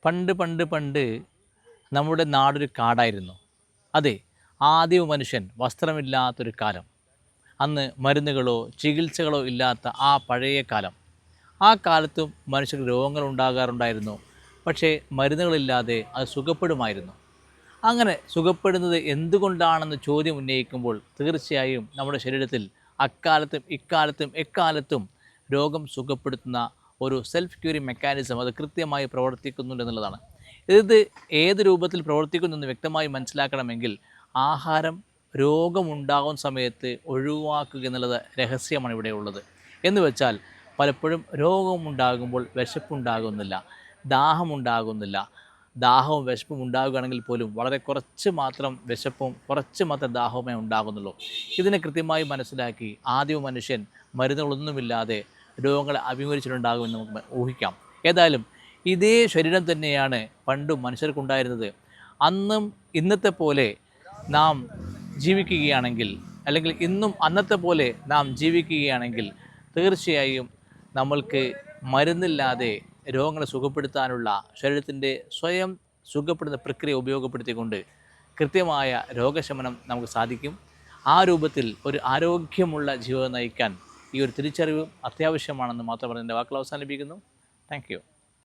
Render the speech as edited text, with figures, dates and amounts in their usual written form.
പണ്ട് പണ്ട് പണ്ട് നമ്മുടെ നാടൊരു കാടായിരുന്നു. അതെ, ആദിമ മനുഷ്യൻ വസ്ത്രമില്ലാത്തൊരു കാലം. അന്ന് മരുന്നുകളോ ചികിത്സകളോ ഇല്ലാത്ത ആ പഴയ കാലം. ആ കാലത്തും മനുഷ്യർക്ക് രോഗങ്ങൾ ഉണ്ടാകാറുണ്ടായിരുന്നു. പക്ഷേ മരുന്നുകളില്ലാതെ അത് സുഖപ്പെടുമായിരുന്നു. അങ്ങനെ സുഖപ്പെടുന്നത് എന്തുകൊണ്ടാണെന്ന് ചോദ്യം ഉന്നയിക്കുമ്പോൾ തീർച്ചയായും നമ്മുടെ ശരീരത്തിൽ അക്കാലത്തും ഇക്കാലത്തും എക്കാലത്തും രോഗം സുഖപ്പെടുത്തുന്ന ഒരു സെൽഫ് ക്യൂറിങ് മെക്കാനിസം അത് കൃത്യമായി പ്രവർത്തിക്കുന്നുണ്ട് എന്നുള്ളതാണ്. ഇത് ഏത് രൂപത്തിൽ പ്രവർത്തിക്കുന്നെന്ന് വ്യക്തമായി മനസ്സിലാക്കണമെങ്കിൽ ആഹാരം രോഗമുണ്ടാകുന്ന സമയത്ത് ഒഴിവാക്കുക എന്നുള്ളത് രഹസ്യമാണ് ഇവിടെ ഉള്ളത്. എന്ന് വെച്ചാൽ പലപ്പോഴും രോഗമുണ്ടാകുമ്പോൾ വിശപ്പുണ്ടാകുന്നില്ല, ദാഹമുണ്ടാകുന്നില്ല. ദാഹവും വിശപ്പും ഉണ്ടാകുകയാണെങ്കിൽ പോലും വളരെ കുറച്ച് മാത്രം വിശപ്പും കുറച്ച് മാത്രം ദാഹവുമേ ഉണ്ടാകുന്നുള്ളൂ. ഇതിനെ കൃത്യമായി മനസ്സിലാക്കി ആദ്യ മനുഷ്യൻ മരുന്നുകളൊന്നുമില്ലാതെ രോഗങ്ങളെ അഭിമുഖീകരിച്ചിട്ടുണ്ടാകുമെന്ന് നമുക്ക് ഊഹിക്കാം. ഏതായാലും ഇതേ ശരീരം തന്നെയാണ് പണ്ടും മനുഷ്യർക്കുണ്ടായിരുന്നത്. അന്നും ഇന്നത്തെ പോലെ നാം ജീവിക്കുകയാണെങ്കിൽ, അല്ലെങ്കിൽ ഇന്നും അന്നത്തെ പോലെ നാം ജീവിക്കുകയാണെങ്കിൽ തീർച്ചയായും നമ്മൾക്ക് മരുന്നില്ലാതെ രോഗങ്ങളെ സുഖപ്പെടുത്താനുള്ള ശരീരത്തിൻ്റെ സ്വയം സുഖപ്പെടുന്ന പ്രക്രിയ ഉപയോഗപ്പെടുത്തിക്കൊണ്ട് കൃത്യമായ രോഗശമനം നമുക്ക് സാധിക്കും. ആ രൂപത്തിൽ ഒരു ആരോഗ്യമുള്ള ജീവിതം നയിക്കാൻ ഈ ഒരു തിരിച്ചറിവ് അത്യാവശ്യമാണെന്ന് മാത്രം പറഞ്ഞ് എൻ്റെ വാക്കുകൾ അവസാനിപ്പിക്കുന്നു. Thank you.